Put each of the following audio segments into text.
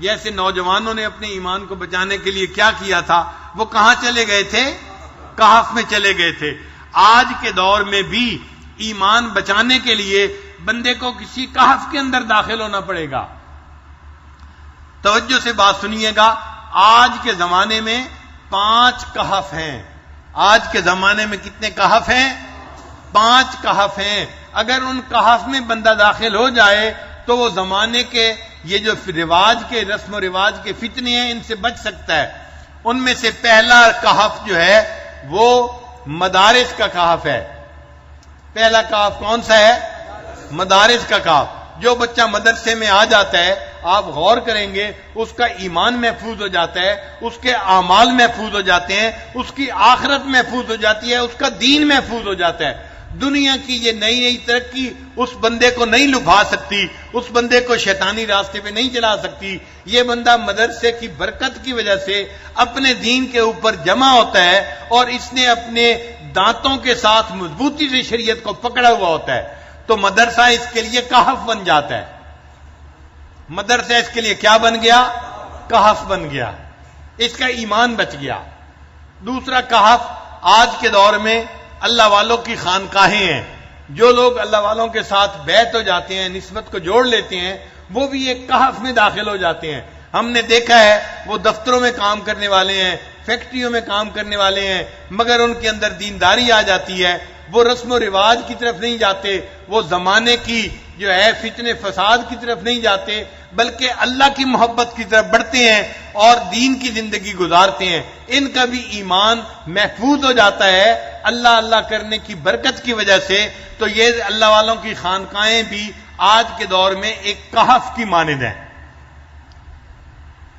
جیسے نوجوانوں نے اپنے ایمان کو بچانے کے لیے کیا کیا تھا، وہ کہاں چلے گئے تھے؟ کہف میں چلے گئے تھے۔ آج کے دور میں بھی ایمان بچانے کے لیے بندے کو کسی کہف کے اندر داخل ہونا پڑے گا۔ توجہ سے بات سنیے گا، آج کے زمانے میں 5 کہف ہیں۔ آج کے زمانے میں کتنے کہف ہیں؟ 5 کہف ہیں۔ اگر ان کہف میں بندہ داخل ہو جائے تو وہ زمانے کے یہ جو رواج کے رسم و رواج کے فتنے ہیں ان سے بچ سکتا ہے۔ ان میں سے پہلا کہف جو ہے وہ مدارس کا کہف ہے۔ پہلا کہف کون سا ہے؟ مدارس کا کہف۔ جو بچہ مدرسے میں آ جاتا ہے، آپ غور کریں گے، اس کا ایمان محفوظ ہو جاتا ہے، اس کے اعمال محفوظ ہو جاتے ہیں، اس کی آخرت محفوظ ہو جاتی ہے، اس کا دین محفوظ ہو جاتا ہے۔ دنیا کی یہ نئی نئی ترقی اس بندے کو نہیں لبھا سکتی، اس بندے کو شیطانی راستے پہ نہیں چلا سکتی۔ یہ بندہ مدرسے کی برکت کی وجہ سے اپنے دین کے اوپر جمع ہوتا ہے اور اس نے اپنے دانتوں کے ساتھ مضبوطی سے شریعت کو پکڑا ہوا ہوتا ہے، تو مدرسہ اس کے لیے کہف بن جاتا ہے۔ مدرسہ اس کے لیے کیا بن گیا؟ کہف بن گیا، اس کا ایمان بچ گیا۔ دوسرا کہف آج کے دور میں اللہ والوں کی خانقاہیں ہیں۔ جو لوگ اللہ والوں کے ساتھ بیعت ہو جاتے ہیں، نسبت کو جوڑ لیتے ہیں، وہ بھی ایک کہف میں داخل ہو جاتے ہیں۔ ہم نے دیکھا ہے وہ دفتروں میں کام کرنے والے ہیں، فیکٹریوں میں کام کرنے والے ہیں، مگر ان کے اندر دینداری آ جاتی ہے، وہ رسم و رواج کی طرف نہیں جاتے، وہ زمانے کی جو ہے فتنے فساد کی طرف نہیں جاتے، بلکہ اللہ کی محبت کی طرف بڑھتے ہیں اور دین کی زندگی گزارتے ہیں۔ ان کا بھی ایمان محفوظ ہو جاتا ہے اللہ اللہ کرنے کی برکت کی وجہ سے۔ تو یہ اللہ والوں کی خانقاہیں بھی آج کے دور میں ایک کہف کی مانند ہیں۔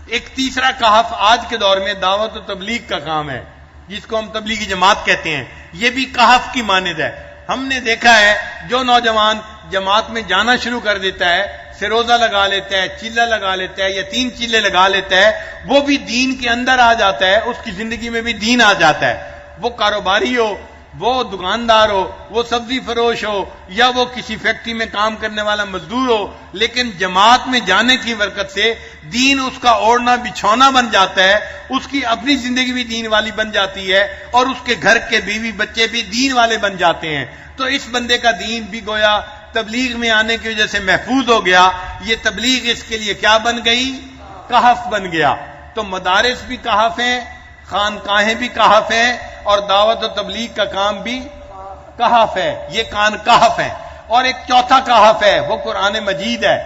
ایک تیسرا کہف آج کے دور میں دعوت و تبلیغ کا کام ہے، جس کو ہم تبلیغی جماعت کہتے ہیں۔ یہ بھی کہف کی مانند ہے۔ ہم نے دیکھا ہے جو نوجوان جماعت میں جانا شروع کر دیتا ہے، سروزہ لگا لیتا ہے، چلہ لگا لیتا ہے یا 3 چلے لگا لیتا ہے، وہ بھی دین کے اندر آ جاتا ہے، اس کی زندگی میں بھی دین آ جاتا ہے۔ وہ کاروباری ہو، وہ دکاندار ہو، وہ سبزی فروش ہو، یا وہ کسی فیکٹری میں کام کرنے والا مزدور ہو، لیکن جماعت میں جانے کی برکت سے دین اس کا اوڑھنا بچھونا بن جاتا ہے، اس کی اپنی زندگی بھی دین والی بن جاتی ہے اور اس کے گھر کے بیوی بچے بھی دین والے بن جاتے ہیں۔ تو اس بندے کا دین بھی گویا تبلیغ میں آنے کی وجہ سے محفوظ ہو گیا۔ یہ تبلیغ اس کے لیے کیا بن گئی؟ کہف بن گیا۔ تو مدارس بھی کہف ہیں، خانقاہیں بھی کہف ہیں، اور دعوت و تبلیغ کا کام بھی کہف ہے۔ یہ کہف ہیں۔ اور ایک چوتھا کہف ہے، وہ قرآن مجید ہے۔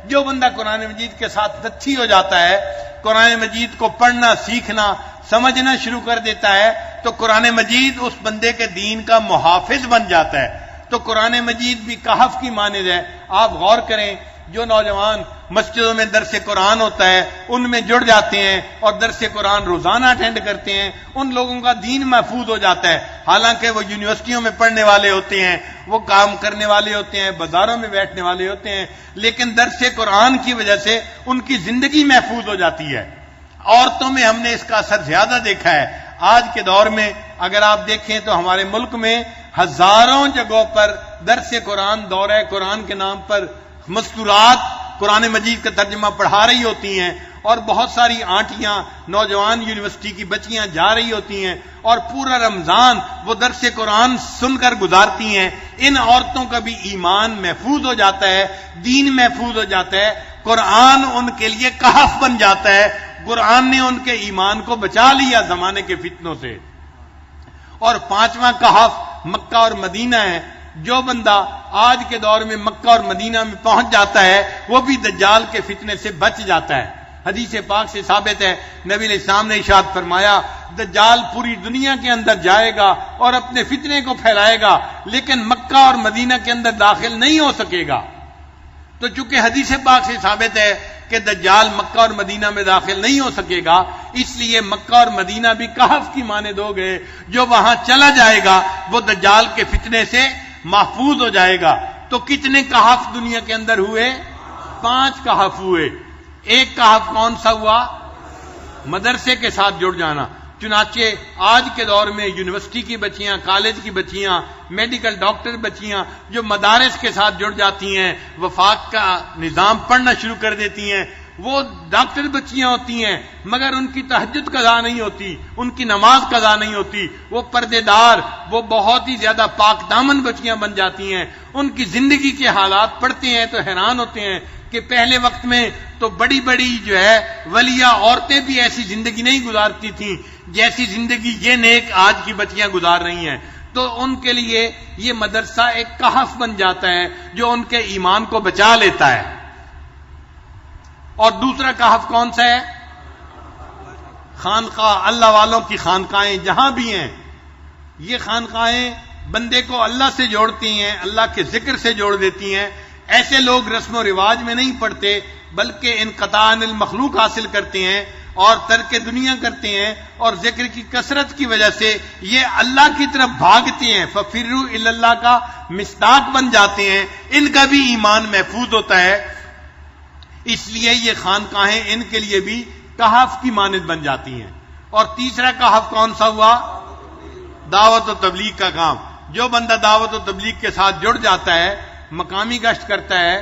جو بندہ قرآن مجید کے ساتھ نتھی ہو جاتا ہے، قرآن مجید کو پڑھنا، سیکھنا، سمجھنا شروع کر دیتا ہے، تو قرآن مجید اس بندے کے دین کا محافظ بن جاتا ہے۔ تو قرآن مجید بھی کہف کی مانند ہے۔ آپ غور کریں، جو نوجوان مسجدوں میں درس قرآن ہوتا ہے ان میں جڑ جاتے ہیں اور درس قرآن روزانہ اٹینڈ کرتے ہیں، ان لوگوں کا دین محفوظ ہو جاتا ہے۔ حالانکہ وہ یونیورسٹیوں میں پڑھنے والے ہوتے ہیں، وہ کام کرنے والے ہوتے ہیں، بازاروں میں بیٹھنے والے ہوتے ہیں، لیکن درس قرآن کی وجہ سے ان کی زندگی محفوظ ہو جاتی ہے۔ عورتوں میں ہم نے اس کا اثر زیادہ دیکھا ہے۔ آج کے دور میں اگر آپ دیکھیں تو ہمارے ملک میں ہزاروں جگہوں پر درس قرآن، دورہ قرآن کے نام پر مستورات قرآن مجید کا ترجمہ پڑھا رہی ہوتی ہیں، اور بہت ساری آنٹیاں، نوجوان یونیورسٹی کی بچیاں جا رہی ہوتی ہیں اور پورا رمضان وہ درس قرآن سن کر گزارتی ہیں۔ ان عورتوں کا بھی ایمان محفوظ ہو جاتا ہے، دین محفوظ ہو جاتا ہے، قرآن ان کے لیے کہف بن جاتا ہے۔ قرآن نے ان کے ایمان کو بچا لیا زمانے کے فتنوں سے۔ اور 5واں کہف مکہ اور مدینہ ہے۔ جو بندہ آج کے دور میں مکہ اور مدینہ میں پہنچ جاتا ہے وہ بھی دجال کے فتنے سے بچ جاتا ہے۔ حدیث پاک سے ثابت ہے، نبی علیہ السلام نے ارشاد فرمایا، دجال پوری دنیا کے اندر جائے گا اور اپنے فتنے کو پھیلائے گا، لیکن مکہ اور مدینہ کے اندر داخل نہیں ہو سکے گا۔ تو چونکہ حدیث پاک سے ثابت ہے کہ دجال مکہ اور مدینہ میں داخل نہیں ہو سکے گا، اس لیے مکہ اور مدینہ بھی کہف کی مانند ہو گئے۔ جو وہاں چلا جائے گا وہ دجال کے فتنے سے محفوظ ہو جائے گا۔ تو کتنے کہف دنیا کے اندر ہوئے؟ 5 کہف ہوئے۔ ایک کہف کون سا ہوا؟ مدرسے کے ساتھ جڑ جانا۔ چنانچہ آج کے دور میں یونیورسٹی کی بچیاں، کالج کی بچیاں، میڈیکل ڈاکٹر بچیاں جو مدارس کے ساتھ جڑ جاتی ہیں، وفاق کا نظام پڑھنا شروع کر دیتی ہیں، وہ ڈاکٹر بچیاں ہوتی ہیں مگر ان کی تہجد قضا نہیں ہوتی، ان کی نماز قضا نہیں ہوتی، وہ پردے دار، وہ بہت ہی زیادہ پاک دامن بچیاں بن جاتی ہیں۔ ان کی زندگی کے حالات پڑھتے ہیں تو حیران ہوتے ہیں کہ پہلے وقت میں تو بڑی بڑی جو ہے ولیہ عورتیں بھی ایسی زندگی نہیں گزارتی تھیں جیسی زندگی یہ نیک آج کی بچیاں گزار رہی ہیں۔ تو ان کے لیے یہ مدرسہ ایک کہف بن جاتا ہے جو ان کے ایمان کو بچا لیتا ہے۔ اور دوسرا کہف کون سا ہے؟ خانقاہ، اللہ والوں کی خانقاہیں جہاں بھی ہیں، یہ خانقاہیں بندے کو اللہ سے جوڑتی ہیں، اللہ کے ذکر سے جوڑ دیتی ہیں۔ ایسے لوگ رسم و رواج میں نہیں پڑتے بلکہ انقطاع عن المخلوق حاصل کرتے ہیں اور ترک دنیا کرتے ہیں، اور ذکر کی کثرت کی وجہ سے یہ اللہ کی طرف بھاگتے ہیں، ففروا الی اللہ کا مصداق بن جاتے ہیں، ان کا بھی ایمان محفوظ ہوتا ہے۔ اس لیے یہ خانقاہیں ان کے لیے بھی کہف کی مانند بن جاتی ہیں۔ اور تیسرا کہف کون سا ہوا؟ دعوت و تبلیغ کا کام۔ جو بندہ دعوت و تبلیغ کے ساتھ جڑ جاتا ہے، مقامی گشت کرتا ہے،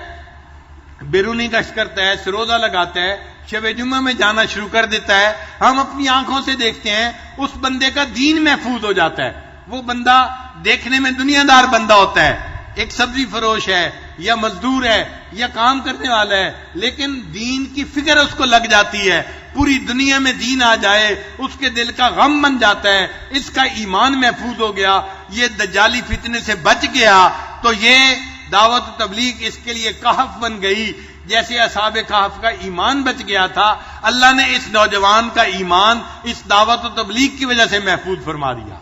بیرونی گشت کرتا ہے، سروزہ لگاتا ہے، شب جمعہ میں جانا شروع کر دیتا ہے، ہم اپنی آنکھوں سے دیکھتے ہیں اس بندے کا دین محفوظ ہو جاتا ہے۔ وہ بندہ دیکھنے میں دنیا دار بندہ ہوتا ہے، ایک سبزی فروش ہے یا مزدور ہے یا کام کرنے والا ہے، لیکن دین کی فکر اس کو لگ جاتی ہے، پوری دنیا میں دین آ جائے اس کے دل کا غم بن جاتا ہے، اس کا ایمان محفوظ ہو گیا، یہ دجالی فتنے سے بچ گیا، تو یہ دعوت و تبلیغ اس کے لیے کہف بن گئی۔ جیسے اصحاب کہف کا ایمان بچ گیا تھا، اللہ نے اس نوجوان کا ایمان اس دعوت و تبلیغ کی وجہ سے محفوظ فرما دیا۔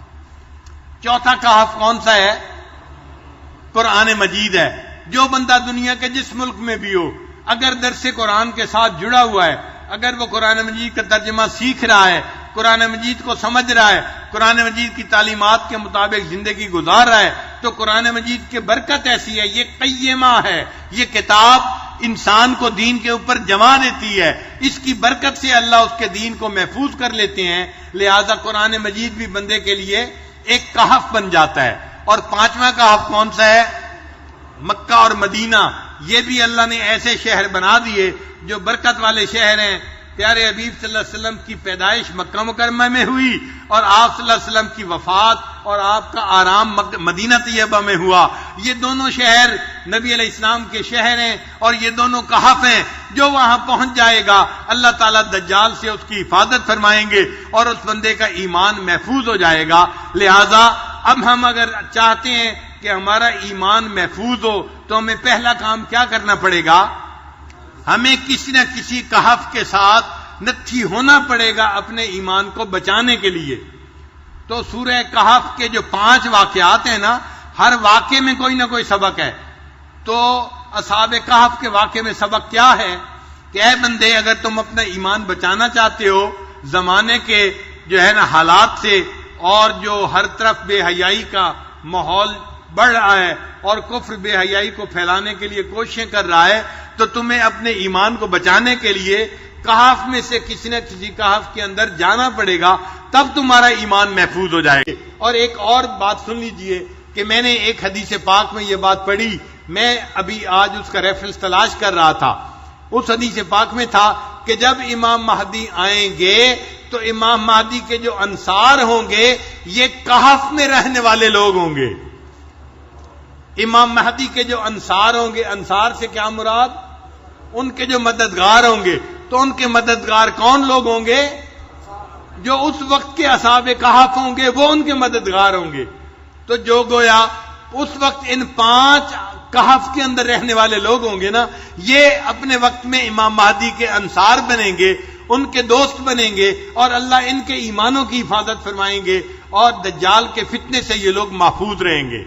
چوتھا کہف کون سا ہے؟ قرآن مجید ہے۔ جو بندہ دنیا کے جس ملک میں بھی ہو، اگر درس قرآن کے ساتھ جڑا ہوا ہے، اگر وہ قرآن مجید کا ترجمہ سیکھ رہا ہے، قرآن مجید کو سمجھ رہا ہے، قرآن مجید کی تعلیمات کے مطابق زندگی گزار رہا ہے، تو قرآن مجید کی برکت ایسی ہے، یہ قیمہ ہے، یہ کتاب انسان کو دین کے اوپر جما دیتی ہے، اس کی برکت سے اللہ اس کے دین کو محفوظ کر لیتے ہیں، لہذا قرآن مجید بھی بندے کے لیے ایک کہف بن جاتا ہے۔ اور پانچواں کہف کون سا ہے؟ مکہ اور مدینہ۔ یہ بھی اللہ نے ایسے شہر بنا دیے جو برکت والے شہر ہیں۔ پیارے حبیب صلی اللہ علیہ وسلم کی پیدائش مکہ مکرمہ میں ہوئی اور آپ صلی اللہ علیہ وسلم کی وفات اور آپ کا آرام مدینہ طیبہ میں ہوا۔ یہ دونوں شہر نبی علیہ السلام کے شہر ہیں اور یہ دونوں کہف ہیں۔ جو وہاں پہنچ جائے گا اللہ تعالیٰ دجال سے اس کی حفاظت فرمائیں گے اور اس بندے کا ایمان محفوظ ہو جائے گا۔ لہذا اب ہم اگر چاہتے ہیں کہ ہمارا ایمان محفوظ ہو تو ہمیں پہلا کام کیا کرنا پڑے گا؟ ہمیں کسی نہ کسی کہف کے ساتھ نتھی ہونا پڑے گا اپنے ایمان کو بچانے کے لیے۔ تو سورہ کہف کے جو 5 واقعات ہیں نا، ہر واقعے میں کوئی نہ کوئی سبق ہے۔ تو اصحاب کہف کے واقعے میں سبق کیا ہے کہ اے بندے، اگر تم اپنا ایمان بچانا چاہتے ہو زمانے کے جو ہے نا حالات سے، اور جو ہر طرف بے حیائی کا ماحول بڑھ رہا ہے اور کفر بے حیائی کو پھیلانے کے لیے کوششیں کر رہا ہے، تو تمہیں اپنے ایمان کو بچانے کے لیے کہف میں سے کسی نہ کسی کہف کے اندر جانا پڑے گا، تب تمہارا ایمان محفوظ ہو جائے گا۔ اور ایک اور بات سن لیجئے کہ میں نے ایک حدیث پاک میں یہ بات پڑھی، میں ابھی آج اس کا ریفرنس تلاش کر رہا تھا۔ اس حدیث پاک میں تھا کہ جب امام مہدی آئیں گے تو امام مہدی کے جو انصار ہوں گے یہ کہف میں رہنے والے لوگ ہوں گے۔ امام مہدی کے جو انصار ہوں گے، انصار سے کیا مراد؟ ان کے جو مددگار ہوں گے، تو ان کے مددگار کون لوگ ہوں گے؟ جو اس وقت کے اصحاب کہف ہوں گے وہ ان کے مددگار ہوں گے۔ تو جو گویا اس وقت ان 5 کہف کے اندر رہنے والے لوگ ہوں گے نا، یہ اپنے وقت میں امام مہدی کے انصار بنیں گے، ان کے دوست بنیں گے، اور اللہ ان کے ایمانوں کی حفاظت فرمائیں گے، اور دجال کے فتنے سے یہ لوگ محفوظ رہیں گے۔